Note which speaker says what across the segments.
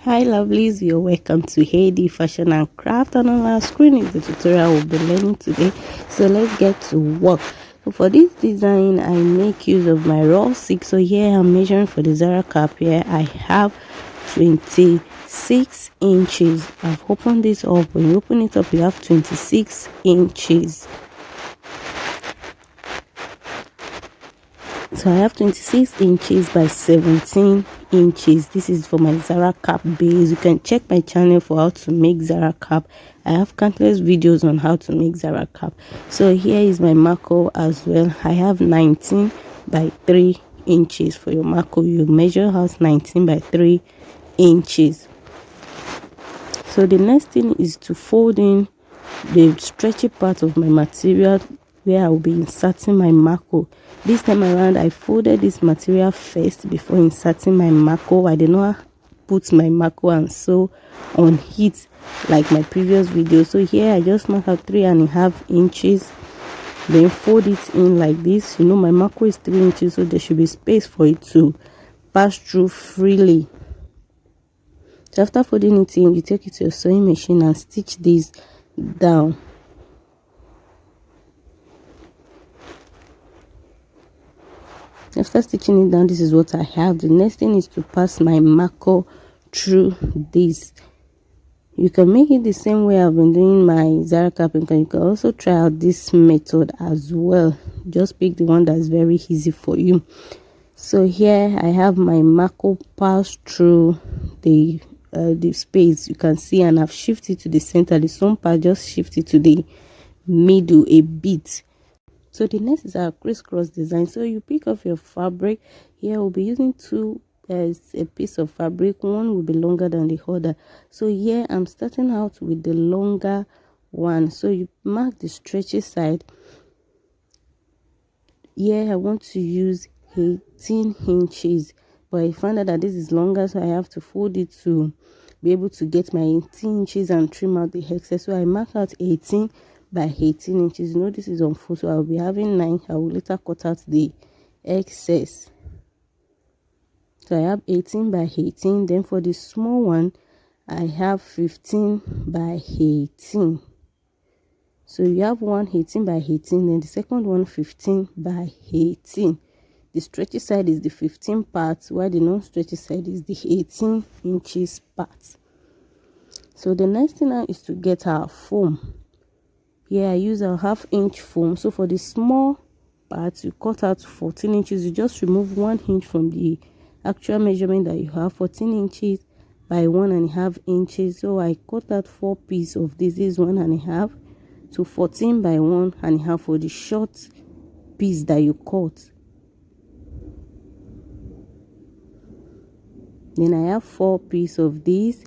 Speaker 1: Hi lovelies, you're welcome to Heidi Fashion and Craft, and on our screen is the tutorial we'll be learning today. So let's get to work. So for this design I make use of my raw silk. So here I'm measuring for the Zara cap. Here I have 26 inches. I've opened this up. When you open it up you have 26 inches. So I have 26 inches by 17 inches. This is for my Zara cap base. You can check my channel for how to make Zara cap. I have countless videos on how to make Zara cap. So here is my marco as well. I have 19 by 3 inches. For your marco, you measure out 19 by 3 inches. So the next thing is to fold in the stretchy part of my material where I will be inserting my marco. This time around I folded this material first before inserting my marco. I did not put my marco and sew on heat like my previous video. So here I just mark out 3.5 inches, then fold it in like this. You know my marco is 3 inches, so there should be space for it to pass through freely. So after folding it in, you take it to your sewing machine and stitch this down. After stitching it down, this is what I have. The next thing is to pass my marco through this. You can make it the same way I've been doing my Zara cap, and you can also try out this method as well. Just pick the one that's very easy for you. So here I have my marco pass through the space, you can see, and I've shifted to the center. The sewn part, just shift it to the middle a bit. So the next is our crisscross design. So you pick up your fabric. Here we'll be using two as a piece of fabric. One will be longer than the other. So here I'm starting out with the longer one. So you mark the stretchy side. Here I want to use 18 inches, but I found out that this is longer, so I have to fold it to be able to get my 18 inches and trim out the excess. So I mark out 18 by 18 inches. You know this is on full, so I'll be having 9. I will later cut out the excess. So I have 18 by 18. Then for the small one I have 15 by 18. So you have one 18 by 18, then the second one 15 by 18. The stretchy side is the 15 part, while the non-stretchy side is the 18 inches part. So the next thing now is to get our foam. Here I use a 1/2 inch foam. So for the small part, you cut out 14 inches. You just remove 1 inch from the actual measurement that you have, 14 inches by 1.5 inches. So I cut out 4 pieces of this. This is 1.5 to 14 by 1.5 for the short piece that you cut. Then I have 4 pieces of this.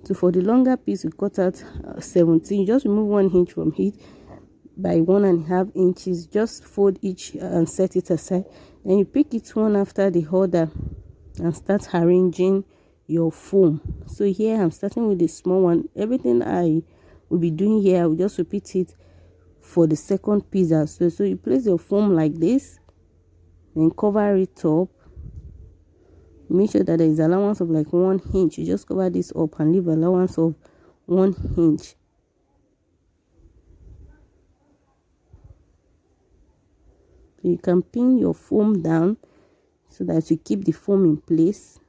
Speaker 1: So for the longer piece, you cut out 17. You just remove 1 inch from it by 1.5 inches. Just fold each and set it aside. Then you pick it one after the other and start arranging your foam. So here I'm starting with the small one. Everything I will be doing here, I will just repeat it for the second piece as well. So you place your foam like this, then cover it up. Make sure that there is allowance of like 1 inch. You just cover this up and leave allowance of 1 inch. So you can pin your foam down so that you keep the foam in place.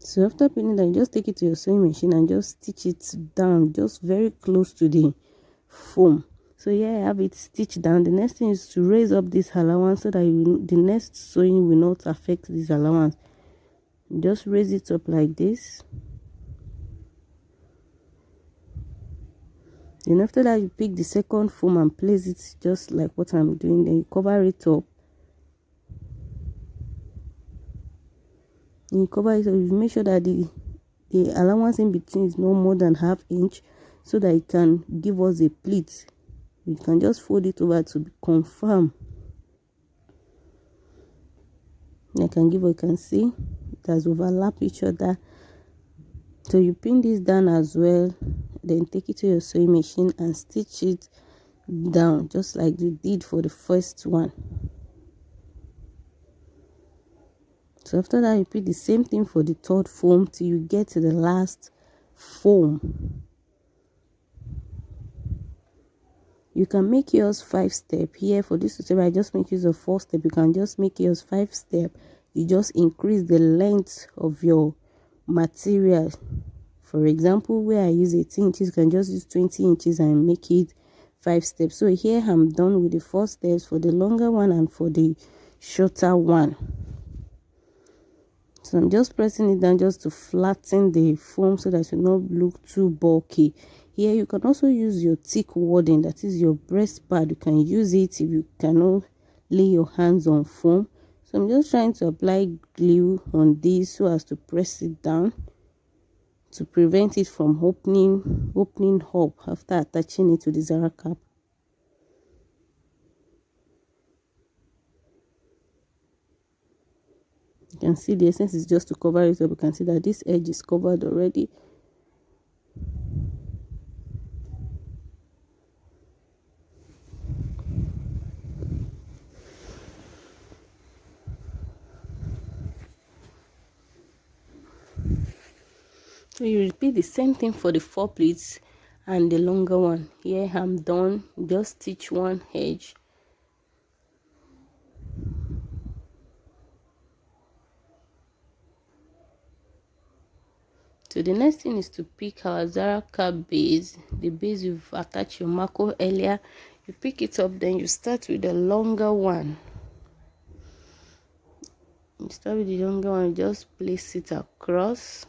Speaker 1: So after pinning that, just take it to your sewing machine and just stitch it down, just very close to the foam. So here I have it stitched down. The next thing is to raise up this allowance so that the next sewing will not affect this allowance. Just raise it up like this. Then after that, you pick the second foam and place it just like what I'm doing. Then you cover it up. You cover it, so you make sure that the allowance in between is no more than 1/2 inch, so that it can give us a pleat. You can just fold it over to confirm. You can see it has overlapped each other So you pin this down as well, then take it to your sewing machine and stitch it down just like you did for the first one. So after that, you repeat the same thing for the third foam till you get to the last foam. You can make yours 5-step. Here for this tutorial, I just make use of 4-step. You can just make yours 5-step. You just increase the length of your material. For example, where I use 18 inches, you can just use 20 inches and make it 5 steps. So here I'm done with the 4 steps for the longer one and for the shorter one. So I'm just pressing it down just to flatten the foam so that it will not look too bulky. Here you can also use your thick wadding, that is your breast pad. You can use it if you cannot lay your hands on foam. So I'm just trying to apply glue on this so as to press it down to prevent it from opening up after attaching it to the Zara cap. You can see the essence is just to cover it up. You can see that this edge is covered already. So you repeat the same thing for the 4 pleats and the longer one. Here I'm done. Just stitch one edge. So the next thing is to pick our Zara cap base, the base you've attached your marco earlier. You pick it up, then you start with the longer one. You start with the longer one, just place it across.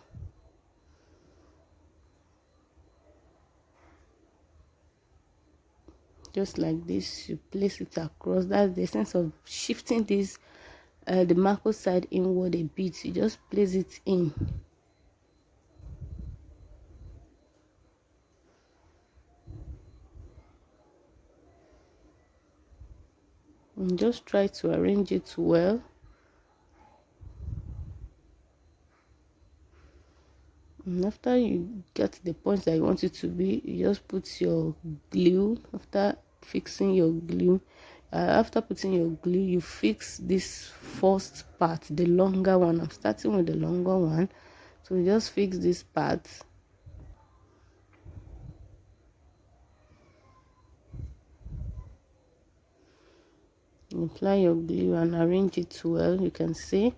Speaker 1: Just like this, you place it across. That's the sense of shifting this the marco side inward a bit. You just place it in. And just try to arrange it well. And after you get the point that you want it to be, you just put your glue. After fixing your glue, after putting your glue, you fix this first part, the longer one. I'm starting with the longer one, so you just fix this part. Apply your glue and arrange it well. You can see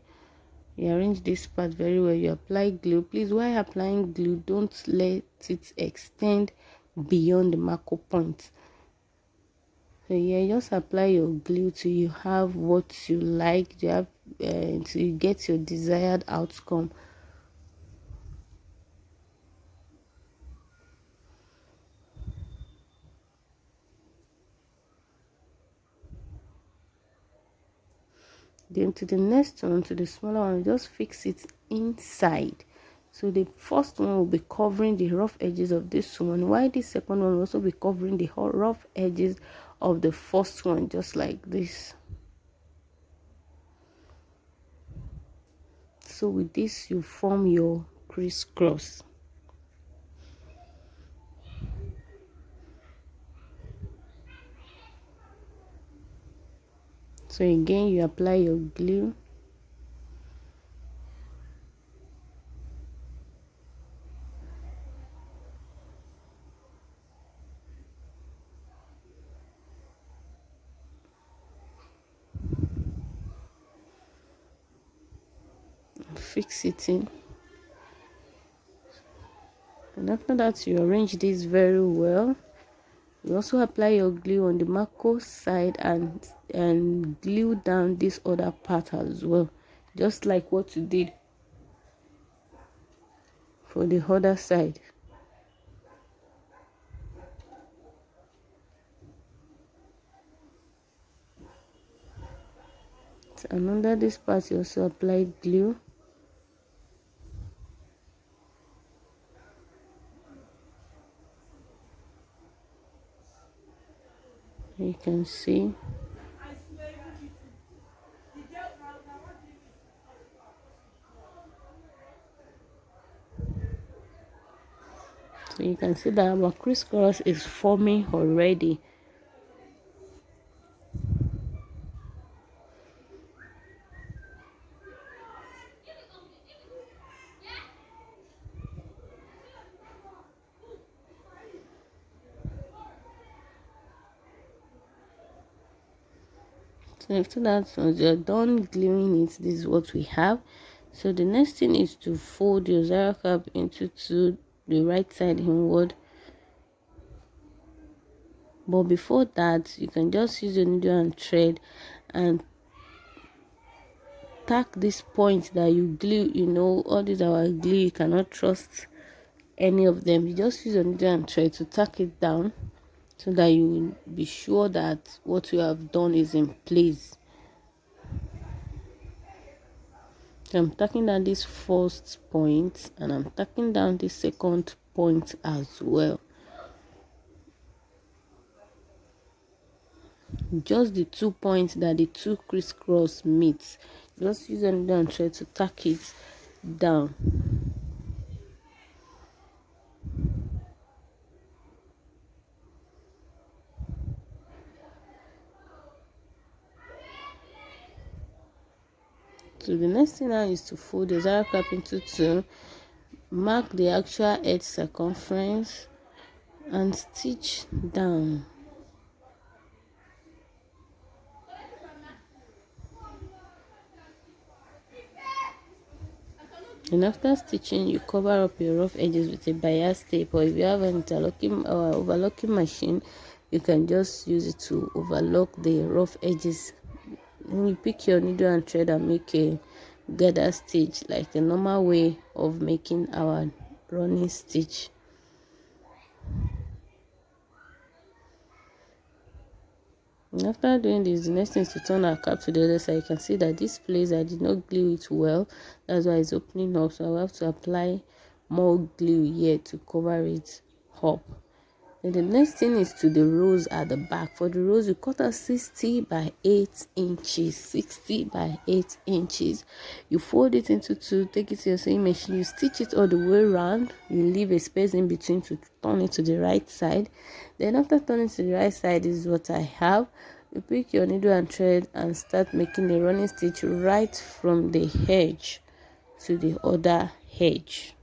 Speaker 1: you arrange this part very well. You apply glue. Please, while applying glue, don't let it extend beyond the marco point. So yeah, just apply your glue till you have what you like. You have till you get your desired outcome. Then to the next one, to the smaller one, just fix it inside. So the first one will be covering the rough edges of this one, while the second one will also be covering the rough edges of the first one, just like this. So with this, you form your crisscross. So again, you apply your glue. Fix it in. And after that, you arrange this very well. You also apply your glue on the marco side and glue down this other part as well, just like what you did for the other side. And under this part, you also apply glue. You can see. So you can see that our crisscross is forming already. So after that, once you're done gluing it, this is what we have. So the next thing is to fold your zara cap into the right side inward. But before that, you can just use your needle and thread and tack this point that you glue. You know, all these our glue, you cannot trust any of them. You just use your needle and thread to tack it down so that you will be sure that what you have done is in place. So I'm tacking down this first point and I'm tacking down the second point as well. Just the 2 points that the two crisscross meet. Just use a needle and thread to tack it down. So the next thing now is to fold the zara cap into two, mark the actual edge circumference and stitch down. And after stitching, you cover up your rough edges with a bias tape, or if you have an interlocking or overlocking machine, you can just use it to overlock the rough edges. Then you pick your needle and thread and make a gather stitch like the normal way of making our running stitch. And after doing this, the next thing is to turn our cap to the other side. You can see that this place I did not glue it well, that's why it's opening up, so I have to apply more glue here to cover it up. And the next thing is to the rows at the back. For the rows, you cut out 60 by 8 inches. 60 by 8 inches. You fold it into two, take it to your sewing machine, you stitch it all the way around. You leave a space in between to turn it to the right side. Then after turning to the right side, this is what I have. You pick your needle and thread and start making a running stitch right from the edge to the other edge.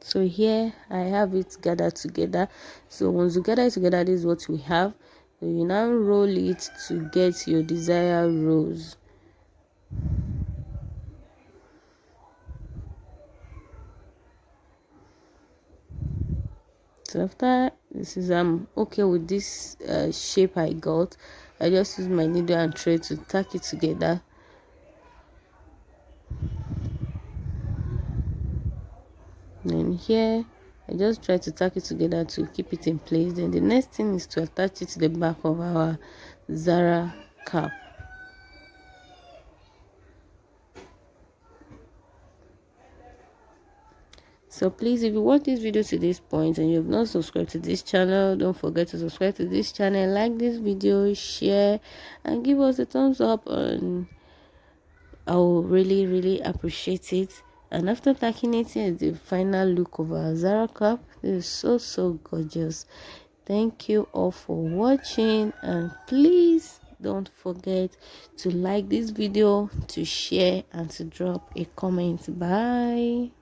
Speaker 1: So here I have it gathered together. So once you gather it together, this is what we have. So you now roll it to get your desired rows. So after this is okay with this shape I got, I just use my needle and thread to tack it together. Then here I just try to tack it together to keep it in place. Then the next thing is to attach it to the back of our zara cap. So please, if you watch this video to this point and you have not subscribed to this channel, don't forget to subscribe to this channel, like this video, share and give us a thumbs up, and I will really appreciate it. And after tacking it, is the final look of our zara cap. This is so gorgeous. Thank you all for watching, and please don't forget to like this video, to share and to drop a comment. Bye.